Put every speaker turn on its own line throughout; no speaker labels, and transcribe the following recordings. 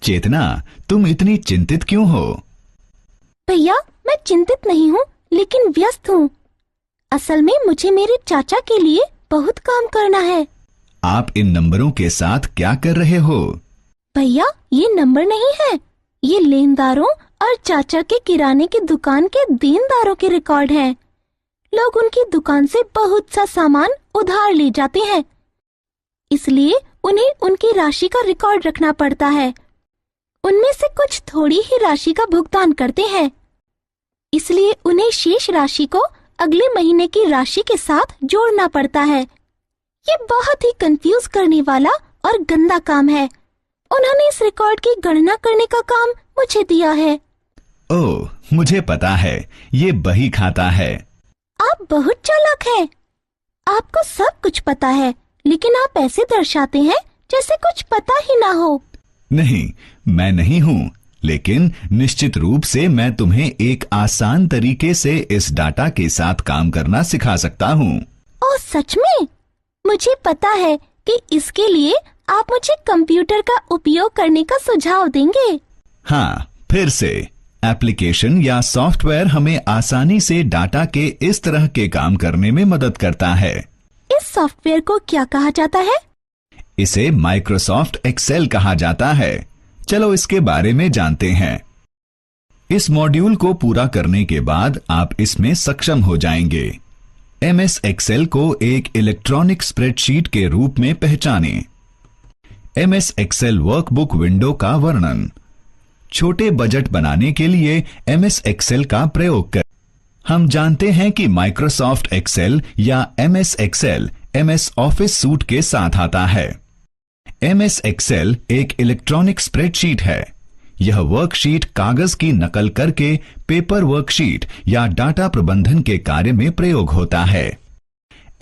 चेतना, तुम इतनी चिंतित क्यों हो?
भैया, मैं चिंतित नहीं हूँ, लेकिन व्यस्त हूँ। असल में मुझे मेरे चाचा के लिए बहुत काम करना है।
आप इन नंबरों के साथ क्या कर रहे हो?
भैया, ये नंबर नहीं है, ये लेनदारों और चाचा के किराने की दुकान के देनदारों के रिकॉर्ड हैं। लोग उनकी दुकान से बहुत सा सामान उधार ले जाते हैं, इसलिए उन्हें उनकी राशि का रिकॉर्ड रखना पड़ता है। उनमें से कुछ थोड़ी ही राशि का भुगतान करते हैं, इसलिए उन्हें शेष राशि को अगले महीने की राशि के साथ जोड़ना पड़ता है। ये बहुत ही कंफ्यूज करने वाला और गंदा काम है। उन्होंने इस रिकॉर्ड की गणना करने का काम मुझे दिया है।
ओह, मुझे पता है, ये बही खाता है।
आप बहुत चालाक हैं। आपको सब कुछ पता है, लेकिन आप ऐसे दर्शाते हैं जैसे कुछ पता ही ना हो।
नहीं, मैं नहीं हूँ, लेकिन निश्चित रूप से मैं तुम्हें एक आसान तरीके से इस डाटा के साथ काम करना सिखा सकता हूँ।
ओह, सच में? मुझे पता है कि इसके लिए आप मुझे कंप्यूटर का उपयोग करने का सुझाव देंगे।
हाँ, फिर से एप्लीकेशन या सॉफ्टवेयर हमें आसानी से डाटा के इस तरह के काम करने में मदद करता है।
इस सॉफ्टवेयर को क्या कहा जाता है?
इसे माइक्रोसॉफ्ट एक्सेल कहा जाता है। चलो इसके बारे में जानते हैं। इस मॉड्यूल को पूरा करने के बाद आप इसमें सक्षम हो जाएंगे। एमएस एक्सेल को एक इलेक्ट्रॉनिक स्प्रेडशीट के रूप में पहचानें। एमएस एक्सेल वर्कबुक विंडो का वर्णन। छोटे बजट बनाने के लिए एमएस एक्सेल का प्रयोग करें। हम जानते हैं कि माइक्रोसॉफ्ट एक्सेल या MS Excel MS Office suite के साथ आता है। एमएस एक्सेल एक इलेक्ट्रॉनिक स्प्रेडशीट है। यह वर्कशीट कागज की नकल करके पेपर वर्कशीट या डाटा प्रबंधन के कार्य में प्रयोग होता है।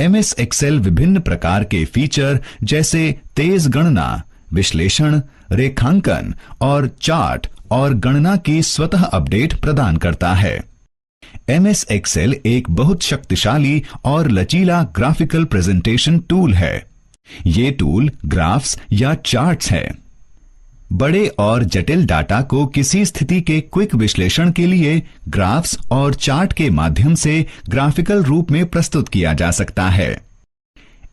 एमएस एक्सेल विभिन्न प्रकार के फीचर जैसे तेज गणना, विश्लेषण, रेखांकन और चार्ट और गणना की स्वतः अपडेट प्रदान करता है। एमएस एक्सेल एक बहुत शक्तिशाली और लचीला ग्राफिकल प्रेजेंटेशन टूल है। ये टूल ग्राफ्स या चार्ट्स है। बड़े और जटिल डाटा को किसी स्थिति के क्विक विश्लेषण के लिए ग्राफ्स और चार्ट के माध्यम से ग्राफिकल रूप में प्रस्तुत किया जा सकता है।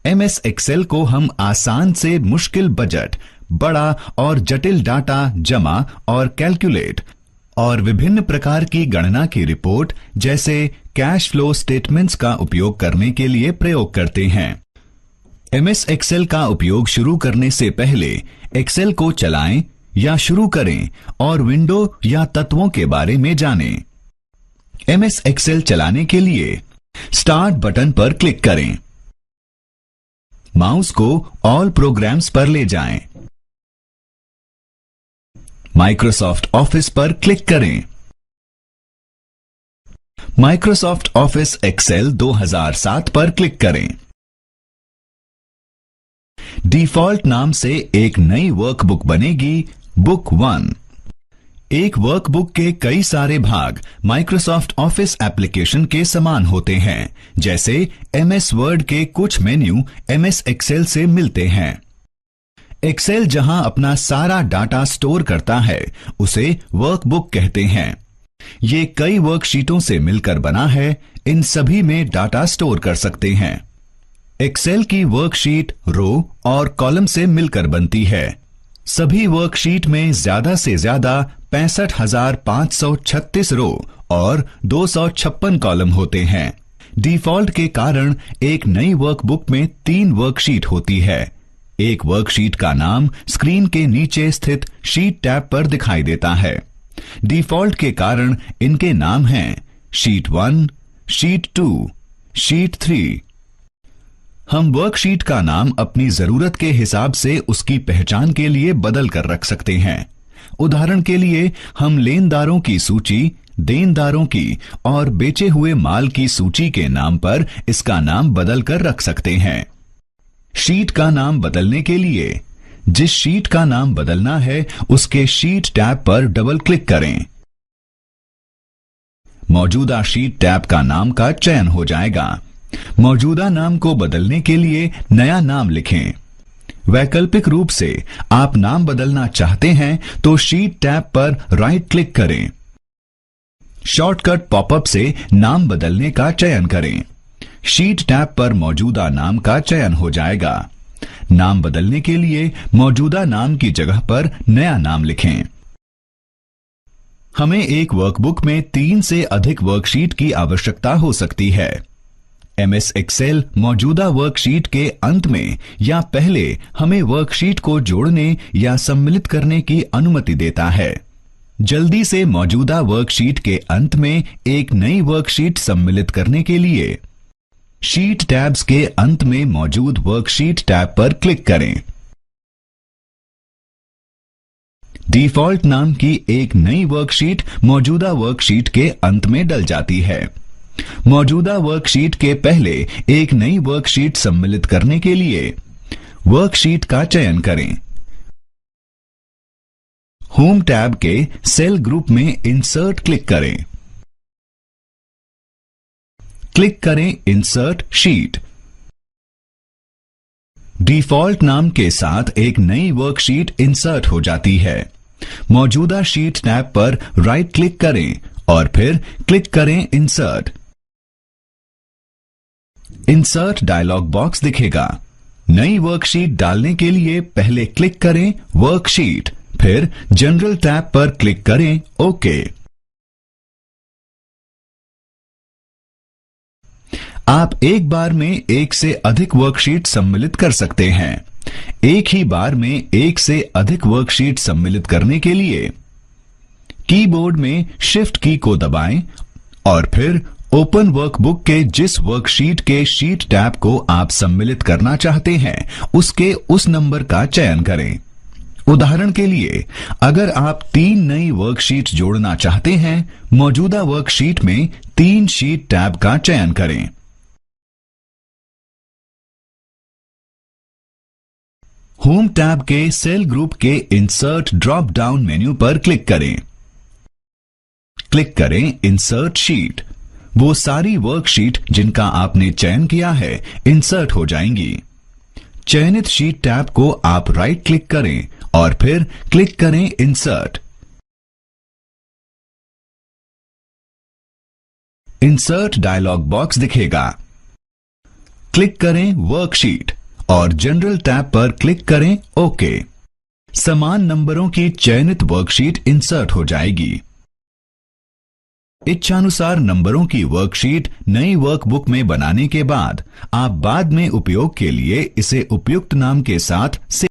एमएस एक्सेल को हम आसान से मुश्किल बजट, बड़ा और जटिल डाटा जमा और कैलकुलेट और विभिन्न प्रकार की गणना की रिपोर्ट जैसे कैश फ्लो स्टेटमेंट्स का उपयोग करने के लिए प्रयोग करते हैं। एमएस एक्सेल का उपयोग शुरू करने से पहले एक्सेल को चलाएं या शुरू करें और विंडो या तत्वों के बारे में जानें। एमएस एक्सेल चलाने के लिए स्टार्ट बटन पर क्लिक करें। माउस को ऑल प्रोग्राम्स पर ले जाएं। माइक्रोसॉफ्ट ऑफिस पर क्लिक करें। माइक्रोसॉफ्ट ऑफिस एक्सेल 2007 पर क्लिक करें। डिफॉल्ट नाम से एक नई वर्कबुक बनेगी, बुक 1। एक वर्कबुक के कई सारे भाग माइक्रोसॉफ्ट ऑफिस एप्लीकेशन के समान होते हैं, जैसे एमएस वर्ड के कुछ मेन्यू एमएस एक्सेल से मिलते हैं। एक्सेल जहां अपना सारा डाटा स्टोर करता है, उसे वर्कबुक कहते हैं। ये कई वर्कशीटों से मिलकर बना है। इन सभी में डाटा स्टोर कर सकते हैं। एक्सेल की वर्कशीट रो और कॉलम से मिलकर बनती है। सभी वर्कशीट में ज्यादा से ज्यादा 65,536 रो और 256 कॉलम होते हैं। डिफॉल्ट के कारण एक नई वर्कबुक में 3 वर्कशीट होती है। एक वर्कशीट का नाम स्क्रीन के नीचे स्थित शीट टैब पर दिखाई देता है। डिफॉल्ट के कारण इनके नाम हैं शीट 1, शीट 2, शीट 3। हम वर्कशीट का नाम अपनी जरूरत के हिसाब से उसकी पहचान के लिए बदल कर रख सकते हैं। उदाहरण के लिए हम लेनदारों की सूची, देनदारों की और बेचे हुए माल की सूची के नाम पर इसका नाम बदल कर रख सकते हैं। शीट का नाम बदलने के लिए जिस शीट का नाम बदलना है उसके शीट टैब पर डबल क्लिक करें। मौजूदा शीट टैब का नाम का चयन हो जाएगा। मौजूदा नाम को बदलने के लिए नया नाम लिखें। वैकल्पिक रूप से आप नाम बदलना चाहते हैं तो शीट टैब पर राइट क्लिक करें। शॉर्टकट पॉपअप से नाम बदलने का चयन करें। शीट टैब पर मौजूदा नाम का चयन हो जाएगा। नाम बदलने के लिए मौजूदा नाम की जगह पर नया नाम लिखें। हमें एक वर्कबुक में 3 से अधिक वर्कशीट की आवश्यकता हो सकती है। MS एक्सेल मौजूदा वर्कशीट के अंत में या पहले हमें वर्कशीट को जोड़ने या सम्मिलित करने की अनुमति देता है। जल्दी से मौजूदा वर्कशीट के अंत में एक नई वर्कशीट सम्मिलित करने के लिए शीट टैब्स के अंत में मौजूद वर्कशीट टैब पर क्लिक करें। डिफॉल्ट नाम की एक नई वर्कशीट मौजूदा वर्कशीट के अंत में डल जाती है। मौजूदा वर्कशीट के पहले एक नई वर्कशीट सम्मिलित करने के लिए वर्कशीट का चयन करें। होम टैब के सेल ग्रुप में इंसर्ट क्लिक करें। क्लिक करें इंसर्ट शीट। डिफॉल्ट नाम के साथ एक नई वर्कशीट इंसर्ट हो जाती है। मौजूदा शीट टैब पर राइट क्लिक करें और फिर क्लिक करें इंसर्ट। इंसर्ट डायलॉग बॉक्स दिखेगा। नई वर्कशीट डालने के लिए पहले क्लिक करें वर्कशीट, फिर जनरल टैब पर क्लिक करें ओके। आप एक बार में एक से अधिक वर्कशीट सम्मिलित कर सकते हैं। एक ही बार में एक से अधिक वर्कशीट सम्मिलित करने के लिए कीबोर्ड में शिफ्ट की को दबाएं और फिर ओपन वर्कबुक के जिस वर्कशीट के शीट टैब को आप सम्मिलित करना चाहते हैं उसके उस नंबर का चयन करें। उदाहरण के लिए अगर आप 3 नई वर्कशीट जोड़ना चाहते हैं, मौजूदा वर्कशीट में 3 शीट टैब का चयन करें। होम टैब के सेल ग्रुप के इंसर्ट ड्रॉप डाउन मेन्यू पर क्लिक करें। क्लिक करें इंसर्ट शीट। वो सारी वर्कशीट जिनका आपने चयन किया है इंसर्ट हो जाएंगी। चयनित शीट टैब को आप राइट क्लिक करें और फिर क्लिक करें इंसर्ट। इंसर्ट डायलॉग बॉक्स दिखेगा। क्लिक करें वर्कशीट और जनरल टैब पर क्लिक करें ओके। समान नंबरों की चयनित वर्कशीट इंसर्ट हो जाएगी। इच्छानुसार नंबरों की वर्कशीट नई वर्कबुक में बनाने के बाद आप बाद में उपयोग के लिए इसे उपयुक्त नाम के साथ सेव।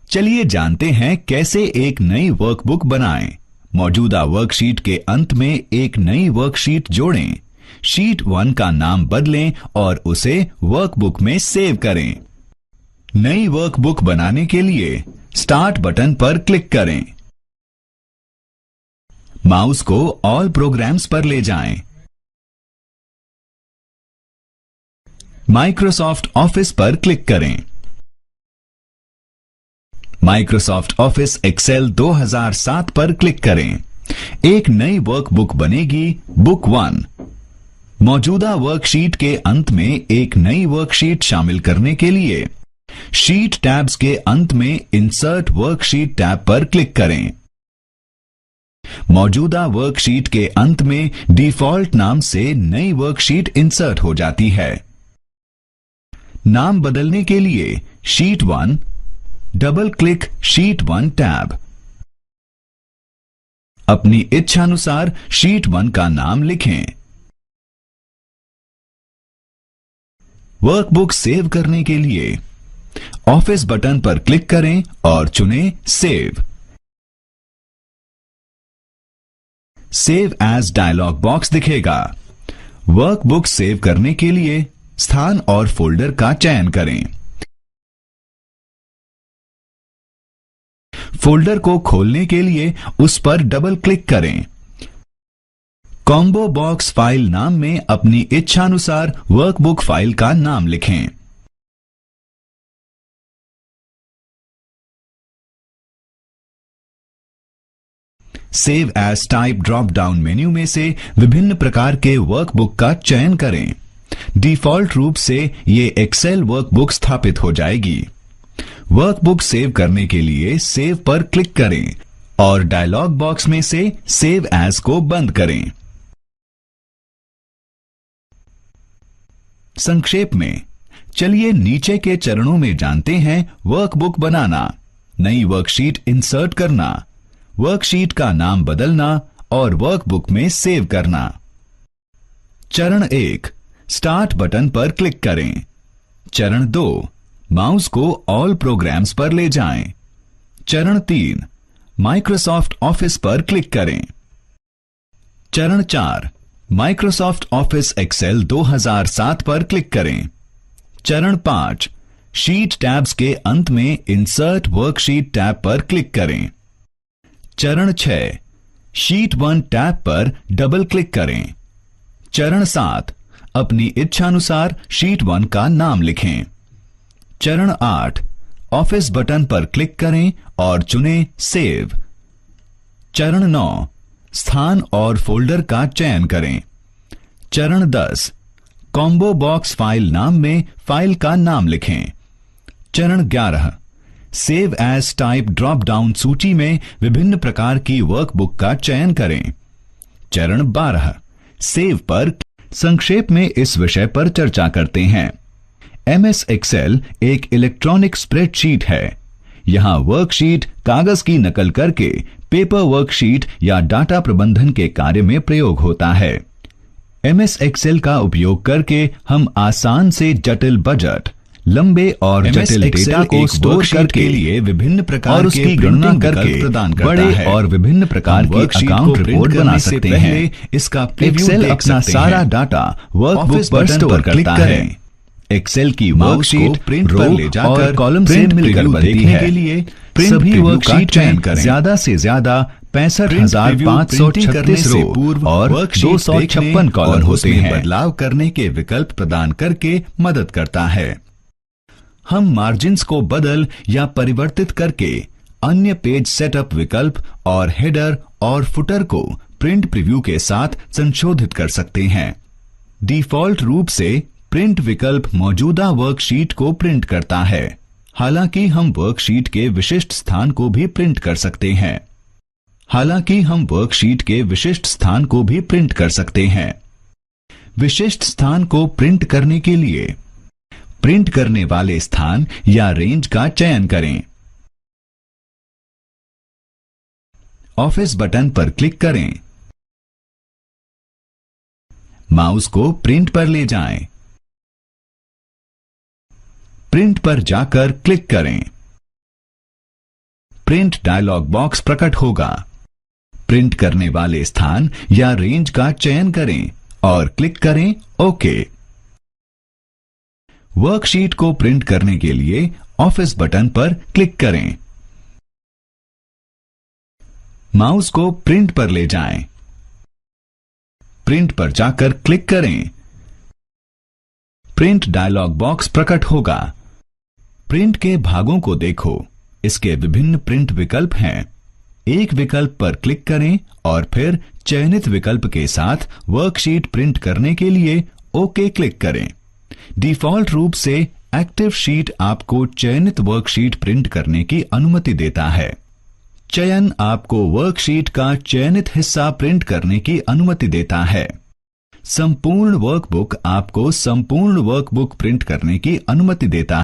चलिए जानते हैं कैसे एक नई वर्कबुक बनाएं। मौजूदा वर्कशीट के अंत में एक नई वर्कशीट जोड़ें। शीट 1 का नाम बदलें और उसे वर्कबुक में सेव करें। नई वर्कबुक बनाने के लिए स्टार्ट बटन पर क्लिक करें। माउस को ऑल प्रोग्राम्स पर ले जाएं। माइक्रोसॉफ्ट ऑफिस पर क्लिक करें। माइक्रोसॉफ्ट ऑफिस एक्सेल 2007 पर क्लिक करें। एक नई वर्कबुक बनेगी, बुक 1। मौजूदा वर्कशीट के अंत में एक नई वर्कशीट शामिल करने के लिए शीट टैब्स के अंत में इंसर्ट वर्कशीट टैब पर क्लिक करें। मौजूदा वर्कशीट के अंत में डिफॉल्ट नाम से नई वर्कशीट इंसर्ट हो जाती है। नाम बदलने के लिए sheet 1, double click sheet 1 tab. अपनी इच्छानुसार शीट 1 का नाम लिखें। वर्कबुक सेव करने के लिए ऑफिस बटन पर क्लिक करें और चुनें save. Save as dialog box दिखेगा। वर्कबुक सेव करने के लिए स्थान और फोल्डर का चयन करें। फोल्डर को खोलने के लिए उस पर डबल क्लिक करें। कॉम्बो बॉक्स फाइल नाम में अपनी इच्छानुसार वर्कबुक फाइल का नाम लिखें। Save as type drop down menu में से विभिन्न प्रकार के वर्कबुक का चयन करें। डिफॉल्ट रूप से ये एक्सेल वर्कबुक स्थापित हो जाएगी। वर्कबुक सेव करने के लिए सेव पर क्लिक करें और डायलॉग बॉक्स में से सेव एज को बंद करें। संक्षेप में चलिए नीचे के चरणों में जानते हैं वर्कबुक बनाना, नई वर्कशीट इंसर्ट करना, वर्कशीट का नाम बदलना और वर्कबुक में सेव करना। चरण 1, स्टार्ट बटन पर क्लिक करें। चरण 2, माउस को ऑल प्रोग्राम्स पर ले जाएं। चरण 3, माइक्रोसॉफ्ट ऑफिस पर क्लिक करें। चरण 4, माइक्रोसॉफ्ट ऑफिस एक्सेल 2007 पर क्लिक करें। चरण 5, शीट टैब्स के अंत में इंसर्ट वर्कशीट टैब पर क्लिक करें। चरण 6, शीट 1 टैब पर डबल क्लिक करें। चरण 7, अपनी इच्छानुसार शीट 1 का नाम लिखें। चरण 8, ऑफिस बटन पर क्लिक करें और चुनें सेव। चरण 9, स्थान और फोल्डर का चयन करें। चरण 10, कॉम्बो बॉक्स फाइल नाम में फाइल का नाम लिखें। चरण 11, save as type drop down सूची में विभिन्न प्रकार की वर्कबुक का चयन करें। चरण 12, सेव पर। संक्षेप में इस विषय पर चर्चा करते हैं। MS एक्सेल एक इलेक्ट्रॉनिक स्प्रेडशीट है। यहां वर्कशीट कागज की नकल करके पेपर वर्कशीट या डाटा प्रबंधन के कार्य में प्रयोग होता है। MS एक्सेल का उपयोग करके हम आसान से जटिल बजट, लंबे और जटिल डेटा को स्टोर करके लिए विभिन्न प्रकार और उसकी गणना करके प्रदान करता बड़े है और विभिन्न प्रकार की अकाउंट रिपोर्ट बना सकते हैं। इसका एक्सेल अपना सारा डाटा वर्कबुक पर स्टोर करता है। एक्सेल की वर्कशीट प्रिंट पर ले जाकर कॉलम से मिलकर बनती है। के लिए सभी वर्कशीट चयन करें। ज्यादा से ज्यादा 65,536 रो और 256 कॉलम होते हैं। बदलाव करने के विकल्प प्रदान करके मदद करता है। हम मार्जिन्स को बदल या परिवर्तित करके अन्य पेज सेटअप विकल्प और हेडर और फुटर को प्रिंट प्रीव्यू के साथ संशोधित कर सकते हैं। डिफॉल्ट रूप से प्रिंट विकल्प मौजूदा वर्कशीट को प्रिंट करता है, हालांकि हम वर्कशीट के विशिष्ट स्थान को भी प्रिंट कर सकते हैं। विशिष्ट स्थान को प्रिंट करने के लिए प्रिंट करने वाले स्थान या रेंज का चयन करें। ऑफिस बटन पर क्लिक करें। माउस को प्रिंट पर ले जाएं। प्रिंट पर जाकर क्लिक करें। प्रिंट डायलॉग बॉक्स प्रकट होगा। प्रिंट करने वाले स्थान या रेंज का चयन करें और क्लिक करें ओके। वर्कशीट को प्रिंट करने के लिए ऑफिस बटन पर क्लिक करें। माउस को प्रिंट पर ले जाएं। प्रिंट पर जाकर क्लिक करें। प्रिंट डायलॉग बॉक्स प्रकट होगा। प्रिंट के भागों को देखो। इसके विभिन्न प्रिंट विकल्प हैं। एक विकल्प पर क्लिक करें और फिर चयनित विकल्प के साथ वर्कशीट प्रिंट करने के लिए ओके क्लिक करें। डिफॉल्ट रूप से एक्टिव शीट आपको चयनित वर्कशीट प्रिंट करने की अनुमति देता है। चयन आपको वर्कशीट का चयनित हिस्सा प्रिंट करने की अनुमति देता है। संपूर्ण वर्कबुक आपको संपूर्ण वर्कबुक प्रिंट करने की अनुमति देता है।